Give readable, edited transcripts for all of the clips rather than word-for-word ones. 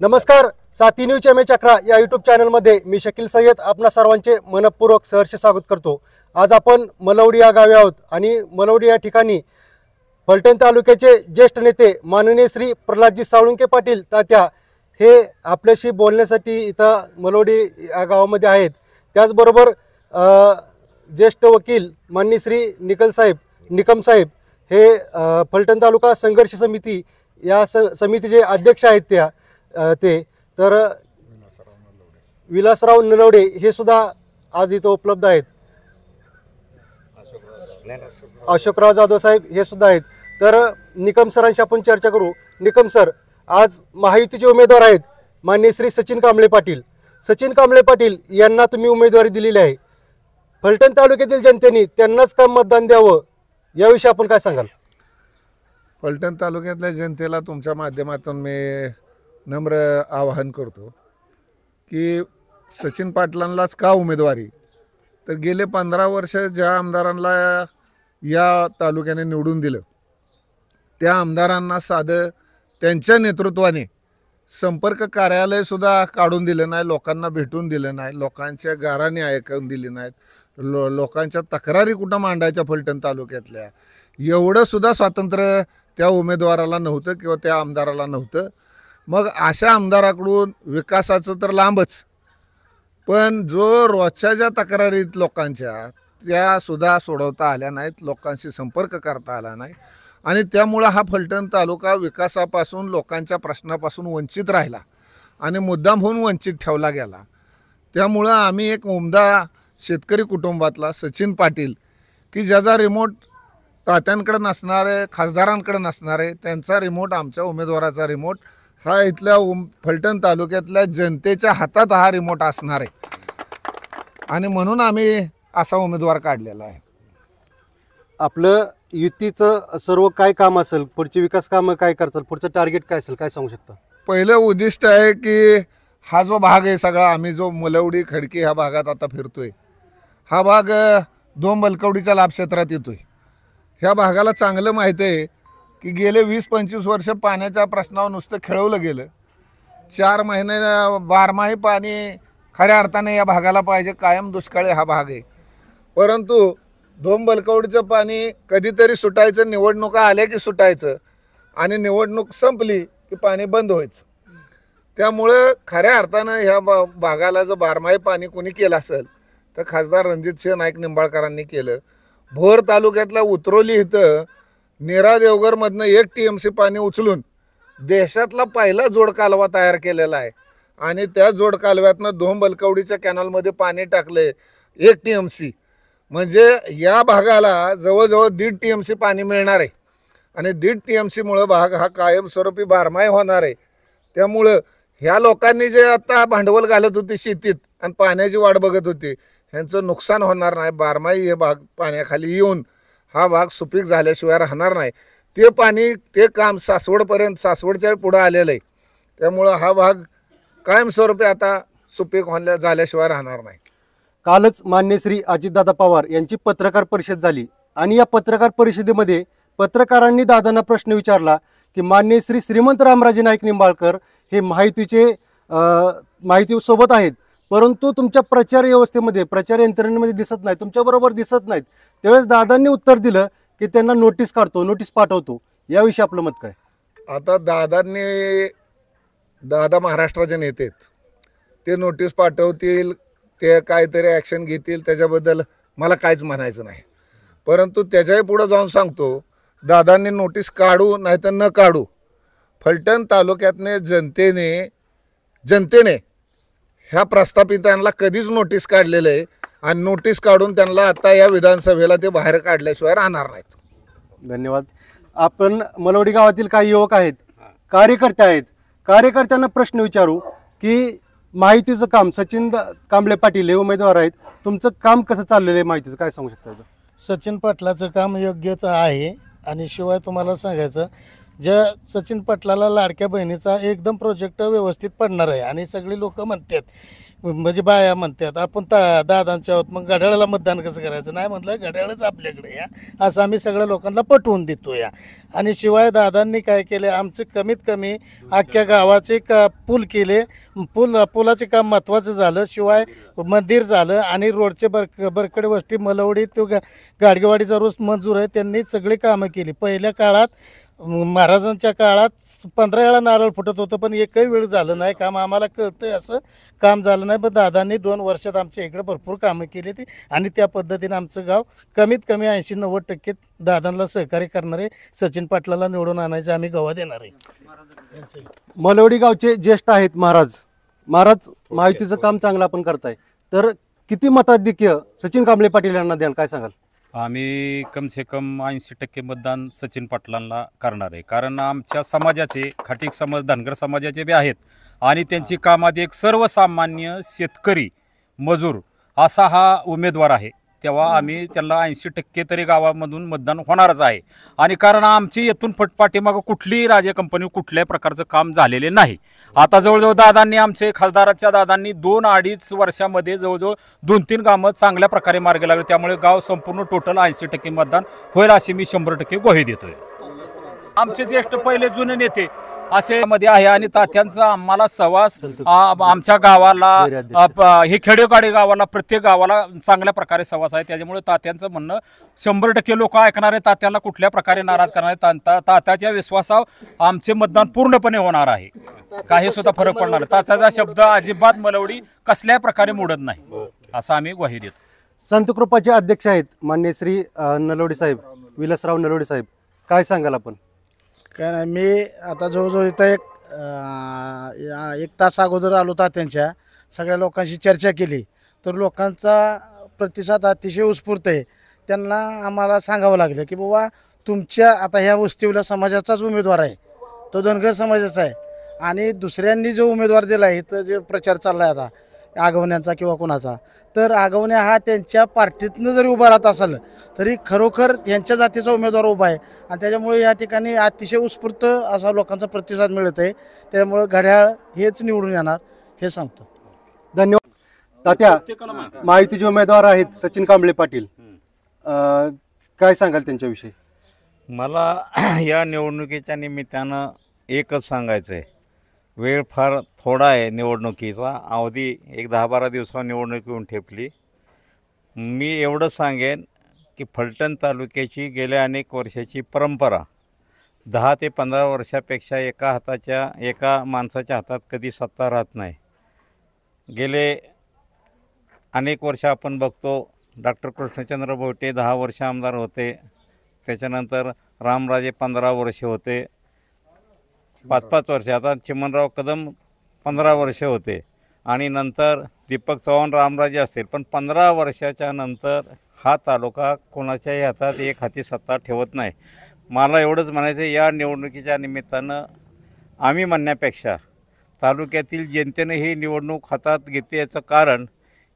नमस्कार, साथी न्यूज चक्रा या यूट्यूब चॅनलमध्ये मी शकील सय्यद आपणा सर्वांचे मनपूर्वक सहर्ष स्वागत करतो। आज आपण मलवडी या गावी आहोत आणि मलवडी या ठिकाणी फलटण तालुक्याचे ज्येष्ठ नेते माननीय श्री प्रल्हादजी साळुंखे पाटील तात्या हे आपल्याशी बोलण्यासाठी इथं मलवडी या गावामध्ये आहेत। त्याचबरोबर ज्येष्ठ वकील माननीय श्री निकम साहेब हे फलटण तालुका संघर्ष समिती या समितीचे अध्यक्ष आहेत ते तर विलासराव नलवडे हे सुद्धा आज इथं उपलब्ध आहेत। अशोकराव जाधव साहेब हे सुद्धा आहेत। तर निकम सरांशी आपण चर्चा करू। निकम सर, आज महायुतीचे उमेदवार आहेत माननीय श्री सचिन कांबळे पाटील यांना तुम्ही उमेदवारी दिलेली आहे। फलटण तालुक्यातील जनतेने त्यांनाच का मतदान द्यावं याविषयी आपण काय सांगाल? फलटण तालुक्यातल्या जनतेला तुमच्या माध्यमातून मी नम्र आवाहन करतो की सचिन पाटलांनाच का उमेदवारी, तर गेले 15 वर्ष ज्या आमदारांना या तालुक्याने निवडून दिलं त्या आमदारांना साधं त्यांच्या नेतृत्वाने संपर्क कार्यालयसुद्धा काढून दिलं नाही, लोकांना भेटून दिलं नाही, लोकांच्या गाराने ऐकून दिली नाहीत, लोकांच्या तक्रारी कुठं मांडायच्या फलटण तालुक्यातल्या एवढं सुद्धा स्वातंत्र्य त्या उमेदवाराला नव्हतं किंवा त्या आमदाराला नव्हतं। मग अशा आमदाराकडून विकासाचं तर लांबच, पण जो रोजच्या ज्या तक्रारीत लोकांच्या त्या सुद्धा सोडवता आल्या नाहीत, लोकांशी संपर्क करता आला नाही आणि त्यामुळं हा फलटण तालुका विकासापासून लोकांच्या प्रश्नापासून वंचित राहिला आणि मुद्दाम होऊन वंचित ठेवला गेला। त्यामुळं आम्ही एक उमदा शेतकरी कुटुंबातला सचिन पाटील की ज्याचा रिमोट तात्यांकडे नसणारे, खासदारांकडे नसणारे, त्यांचा रिमोट, आमच्या उमेदवाराचा रिमोट हा इथल्या फलटण तालुक्यातल्या जनतेच्या हातात हा रिमोट असणार आहे आणि म्हणून आम्ही असा उमेदवार काढलेला आहे। आपलं युतीचं सर्व काय काम असेल, पुढची विकास कामं काय करतात, पुढचं टार्गेट काय असेल, काय सांगू शकता? पहिलं उद्दिष्ट आहे की हा जो भाग आहे सगळा, आम्ही जो मलवडी खडकी ह्या भागात आता फिरतोय, हा भाग दोन बलकवडीच्या लाभक्षेत्रात येतोय। ह्या भागाला चांगलं माहिती आहे की गेले 20-25 वर्ष पाण्याच्या प्रश्नावर नुसतं खेळवलं गेलं। 4 महिने बारमाही पाणी खऱ्या अर्थाने या भागाला पाहिजे, कायम दुष्काळी हा भाग आहे। परंतु दोन बलकवडीचं पाणी कधीतरी सुटायचं, निवडणुका आल्या की सुटायचं आणि निवडणूक संपली की पाणी बंद व्हायचं। त्यामुळं खऱ्या अर्थानं ह्या भागाला जर बारमाही पाणी कोणी केलं असेल तर खासदार रणजितसिंह नाईक निंबाळकरांनी केलं। भोर तालुक्यातल्या उतरोली इथं नीरा देवघरमधनं 1 TMC पाणी उचलून देशातला पहिला जोड कालवा तयार केलेला आहे आणि त्या जोड कालव्यातनं दोन बलकवडीच्या कॅनलमध्ये पाणी टाकले 1 TMC, म्हणजे या भागाला जवळजवळ 1.5 TMC पाणी मिळणार आहे आणि 1.5 TMCमुळं भाग हा कायमस्वरूपी बारमाही होणार आहे। त्यामुळं ह्या लोकांनी जे आता भांडवल घालत होते शेतीत आणि पाण्याची वाट बघत होती ह्यांचं नुकसान होणार नाही। बारमाही हे भाग पाण्याखाली येऊन हा भाग सुपीक झाल्याशिवाय राहणार नाही। ते पाणी, ते काम सासवडपर्यंत, सासवडच्या पुढं आलेलं आहे। त्यामुळं हा भाग कायमस्वरूपी आता सुपीक झाल्याशिवाय राहणार नाही। कालच मान्य श्री अजितदादा पवार यांची पत्रकार परिषद झाली आणि या पत्रकार परिषदेमध्ये पत्रकारांनी दादांना प्रश्न विचारला की मान्य श्री श्रीमंत रामराजे नाईक निंबाळकर हे माहिती सोबत आहेत, परंतु तुमच्या प्रचार व्यवस्थेमध्ये, प्रचार यंत्रणेमध्ये दिसत नाही, तुमच्याबरोबर दिसत नाहीत। त्यावेळेस दादांनी उत्तर दिलं की त्यांना नोटीस पाठवतो। याविषयी आपलं मत काय? आता दादा महाराष्ट्राचे नेते आहेत, ते नोटीस पाठवतील, ते काहीतरी ॲक्शन घेतील, त्याच्याबद्दल मला काहीच म्हणायचं नाही। परंतु त्याच्याही पुढं जाऊन सांगतो, दादांनी नोटीस काढू नाही तर न काढू, फलटण तालुक्यातने जनतेने ह्या प्रस्थापितांना कधीच नोटीस काढलेलं आहे आणि नोटीस काढून त्यांना आता या विधानसभेला ते बाहेर काढल्याशिवाय राहणार नाहीत। धन्यवाद। आपण मलवडी गावातील काही युवक आहेत, कार्यकर्ते आहेत, कार्यकर्त्यांना प्रश्न विचारू की माहितीचं काम सचिन कांबळे पाटील हे उमेदवार आहेत, तुमचं काम कसं चाललेलं आहे, माहितीचं काय सांगू शकता? सचिन पाटलाचं काम योग्यच आहे आणि शिवाय तुम्हाला सांगायचं, ज्या सचिन पाटलाला लाडक्या बहिणीचा एकदम प्रोजेक्ट व्यवस्थित पडणार आहे आणि सगळी लोक म्हणतात म्हणजे बाया म्हणतात आपण दादांच्या आहोत, मग घड्याळाला मतदान कसं करायचं, नाही म्हटलं घड्याळच आपल्याकडे या, असं आम्ही सगळ्या लोकांना पटवून देतो या. आणि शिवाय दादांनी काय केले, आमचे कमीत कमी अख्ख्या गावाचे पूल केले, पुलाचे काम महत्त्वाचं झालं, शिवाय मंदिर झालं आणि रोडचे बरकडे वस्ती मलवडी तो गाडगेवाडीचा रोज मंजूर आहे, त्यांनी सगळी कामं केली. पहिल्या काळात महाराजांच्या काळात 15 वेळा नारळ फुटत होतं, पण एकही वेळ झालं नाही काम. आम्हाला कळतंय असं काम झालं नाही, पण दादांनी 2 वर्षात आमच्या इकडे भरपूर कामं केली ती, आणि त्या पद्धतीने आमचं गाव कमीत कमी 80-90% दादांना सहकार्य करणारे सचिन पाटलाला निवडून आणायचं आम्ही गवा देणार आहे. मलवडी गावचे ज्येष्ठ आहेत महाराज महायुतीचं काम चांगलं आपण करताय, तर किती मताधिक्य सचिन कांबळे पाटील यांना द्याल, काय सांगाल? आम्ही कम से कम 80% मतदान सचिन पाटलांना करणार आहे, कारण आमच्या समाजाचे खाटीक समाज धनगर समाजाचे बी आहेत आणि त्यांची कामात एक सर्वसामान्य शेतकरी मजूर असा हा उमेदवार आहे, तेव्हा आम्ही त्यांना 80% तरी गावामधून मतदान होणारच आहे. आणि कारण आमची येथून पाठीमागं कुठलीही राजे कंपनी कुठल्याही प्रकारचं काम झालेले नाही. आता जवळजवळ दादांनी आमचे खासदाराच्या दादांनी 2-2.5 वर्षामध्ये जवळजवळ 2-3 कामं चांगल्या प्रकारे मार्गी लागले, त्यामुळे गाव संपूर्ण टोटल 80% मतदान होईल अशी मी 100% ग्वाही देतोय. आमचे ज्येष्ठ पहिले जुने नेते असे मध्ये आहे आणि तात्यांचा आम्हाला सहवास आमच्या गावाला हे खेडेगाडी गावाला प्रत्येक गावाला चांगल्या प्रकारे सहवास आहे. त्याच्यामुळे तात्यांचं म्हणणं 100% लोक ऐकणार आहे, तात्याला कुठल्या प्रकारे नाराज करणार आहे. तात्याच्या विश्वासावर आमचे मतदान पूर्णपणे होणार आहे, काही सुद्धा फरक पडणार नाही. तात्याचा शब्द अजिबात मलवडी कसल्याही प्रकारे मोडत नाही असं आम्ही ग्वाही देतो. संतकृपाचे अध्यक्ष आहेत मान्य श्री नलवडे साहेब, विलासराव नलवडे साहेब, काय सांगाल आपण? काय नाही, मी आता जवळजवळ इथं एक तास अगोदर आलो तात्यांच्या, सगळ्या लोकांशी चर्चा केली, तर लोकांचा प्रतिसाद अतिशय उत्स्फूर्त आहे. त्यांना आम्हाला सांगावं लागलं की बाबा तुमच्या आता ह्या वस्तीवल्या समाजाचाच उमेदवार आहे, तो धनगर समाजाचा आहे, आणि दुसऱ्यांनी जो उमेदवार दिला आहे तर जे प्रचार चालला आहे आता आगवण्याचा किंवा कोणाचा, तर आगवण्या हा त्यांच्या पार्टीतनं जरी उभा राहत असेल तरी खरोखर त्यांच्या जातीचा उमेदवार उभा आहे, आणि त्याच्यामुळे या ठिकाणी अतिशय उत्स्फूर्त असा लोकांचा प्रतिसाद मिळत आहे. त्यामुळे घड्याळ हेच निवडून येणार हे सांगतो. धन्यवाद. तात्या, महायुतीचे उमेदवार आहेत सचिन कांबळे पाटील, काय सांगाल त्यांच्याविषयी? मला या निवडणुकीच्या निमित्तानं एकच सांगायचं आहे, वेळ फार थोडा आहे, निवडणुकीचा अवधी एक 10-12 दिवसावर निवडणूक येऊन ठेपली. मी एवढं सांगेन की फलटण तालुक्याची गेल्या अनेक वर्षाची परंपरा 10 ते 15 वर्षापेक्षा एका माणसाच्या हातात कधी सत्ता राहत नाही. गेले अनेक वर्ष आपण बघतो, डॉक्टर कृष्णचंद्र भोवटे 10 वर्ष आमदार होते, त्याच्यानंतर रामराजे 15 वर्षे होते, 5-5 वर्षे, आता चिमणराव कदम 15 वर्षे होते, आणि नंतर दीपक चव्हाण रामराजे असतील, पण 15 वर्षाच्या नंतर हा तालुका कोणाच्याही हातात एक हाती सत्ता ठेवत नाही. मला एवढंच म्हणायचं, या निवडणुकीच्या निमित्तानं आम्ही म्हणण्यापेक्षा तालुक्यातील जनतेने ही निवडणूक हातात घेतली, याचं कारण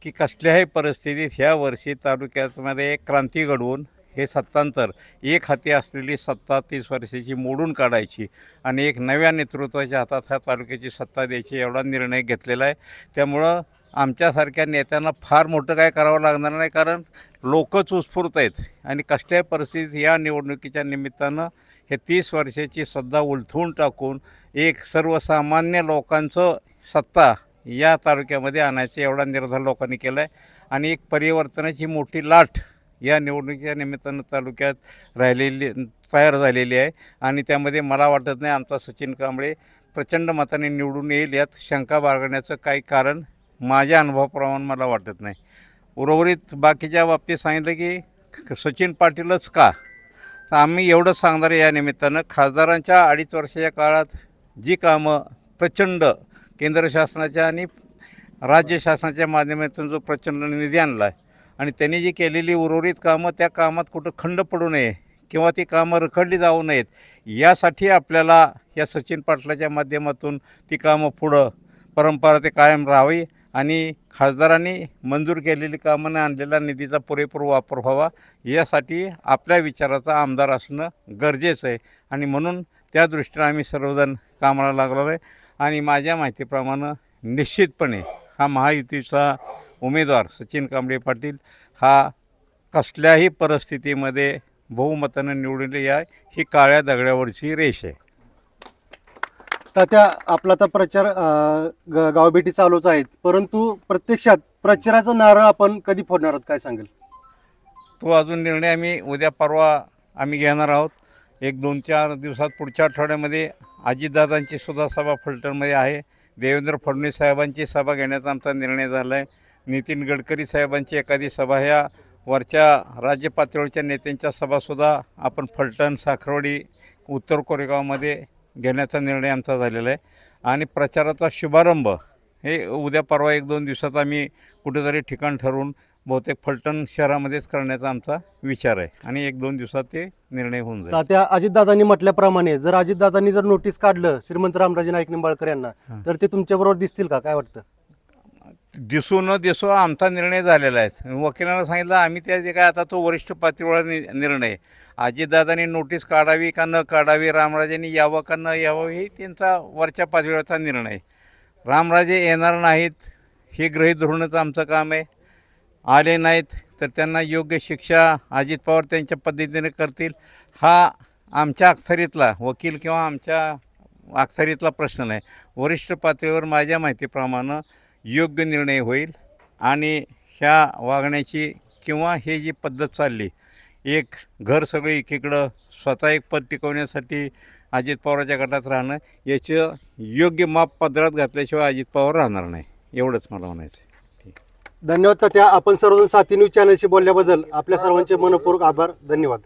की कसल्याही परिस्थितीत ह्या वर्षी तालुक्यामध्ये एक क्रांती घडवून हे सत्तांतर एक हाती असलेली सत्ता 30 वर्षाची मोडून काढायची आणि एक नव्या नेतृत्वाच्या हातात ह्या तालुक्याची सत्ता द्यायची एवढा निर्णय घेतलेला आहे. त्यामुळं आमच्यासारख्या नेत्यांना फार मोठं काय करावं लागणार नाही, कारण लोकच उत्स्फूर्त आहेत आणि कसल्याही परिस्थितीत या निवडणुकीच्या निमित्तानं हे 30 वर्षाची सत्ता उलथवून टाकून एक सर्वसामान्य लोकांचं सत्ता या तालुक्यामध्ये आणायचं एवढा निर्धार लोकांनी केला आहे. आणि एक परिवर्तनाची मोठी लाट या निवडणुकीच्या निमित्तानं तालुक्यात तयार झालेली आहे, आणि त्यामध्ये मला वाटत नाही आमचा सचिन कांबळे प्रचंड मताने निवडून येईल, यात शंका बाळगण्याचं काही कारण माझ्या अनुभवाप्रमाणे मला वाटत नाही. उर्वरित बाकीच्या बाबतीत सांगितलं की सचिन पाटीलच का, तर आम्ही एवढंच सांगणार या निमित्तानं, खासदारांच्या 2.5 वर्षाच्या काळात जी कामं प्रचंड केंद्र शासनाच्या आणि राज्य शासनाच्या माध्यमातून जो प्रचंड निधी आणला आहे, आणि त्यांनी जी केलेली उर्वरित कामं, त्या कामात कुठं खंड पडू नये किंवा ती कामं रखडली जाऊ नयेत, यासाठी आपल्याला या सचिन पाटलाच्या माध्यमातून ती कामं पुढं परंपरा ते कायम राहावी, आणि खासदारांनी मंजूर केलेली कामाने आणलेला निधीचा पुरेपूर वापर व्हावा, यासाठी आपल्या विचाराचा आमदार असणं गरजेचं आहे. आणि म्हणून त्या दृष्टीने आम्ही सर्वजण कामाला लागलो आहे. आणि माझ्या माहितीप्रमाणे निश्चितपणे हा महायुतीचा उमेदवार सचिन कांबळे पाटील हा कसल्याही परिस्थितीमध्ये बहुमतानं निवडून या ही काळ्या दगडावरची रेष आहे. तात्या, आपला तर प्रचार गावभेटी चालूच आहेत, परंतु प्रत्यक्षात प्रचाराचं नारळ आपण कधी फोडणार आहोत, काय सांगेल? तो अजून निर्णय आम्ही उद्या परवा आम्ही घेणार आहोत. 1-2-4 दिवसात पुढच्या आठवड्यामध्ये अजितदादांची सुद्धा सभा फलटणमध्ये आहे. देवेंद्र फडणवीस साहेबांची सभा घेण्याचा आमचा निर्णय झाला आहे. नितीन गडकरी साहेबांची एखादी सभा, ह्या वरच्या राज्य पातळीवरच्या नेत्यांच्या सभासुद्धा आपण फलटण, साखरवाडी, उत्तर कोरेगावमध्ये घेण्याचा निर्णय आमचा झालेला आहे. आणि प्रचाराचा शुभारंभ हे उद्या परवा 1-2 दिवसात आम्ही कुठेतरी ठिकाण ठरवून बहुतेक फलटण शहरामध्येच करण्याचा आमचा विचार आहे आणि 1-2 दिवसात ते निर्णय होऊन जाईल. तात्या, अजितदादांनी म्हटल्याप्रमाणे जर अजितदादांनी जर नोटीस काढलं श्रीमंत रामराजे नाईक निंबाळकर यांना, तर ते तुमच्याबरोबर दिसतील का, काय वाटतं? दिसू न दिसू आमचा निर्णय झालेला आहे. वकिलांना सांगितलं आम्ही त्या जे काय आता तो वरिष्ठ पातळीवर निर्णय. अजितदादांनी नोटीस काढावी का न काढावी, रामराजेंनी यावं का न यावं, हे त्यांचा वरच्या पातळीवरचा निर्णय. रामराजे येणार नाहीत हे गृहीत धरूनच आमचं काम आहे. आले नाहीत तर त्यांना योग्य शिक्षा अजित पवार त्यांच्या पद्धतीने करतील, हा आमच्या अक्षरीतला वकील किंवा आमच्या अक्षरीतला प्रश्न नाही. वरिष्ठ पातळीवर माझ्या माहितीप्रमाणे योग्य निर्णय होईल आणि ह्या वागण्याची किंवा हे जी पद्धत चालली, एक घर सगळे एकीकडं स्वतः एक पद टिकवण्यासाठी अजित पवाराच्या गटात राहणं, याचं योग्य माप पदरात घातल्याशिवाय अजित पवार राहणार नाही, एवढंच मला म्हणायचं. धन्यवाद तात्या, आपण सर्वजण साथी न्यूज चॅनलशी बोलल्याबद्दल आपल्या सर्वांचे मनपूर्वक आभार. धन्यवाद.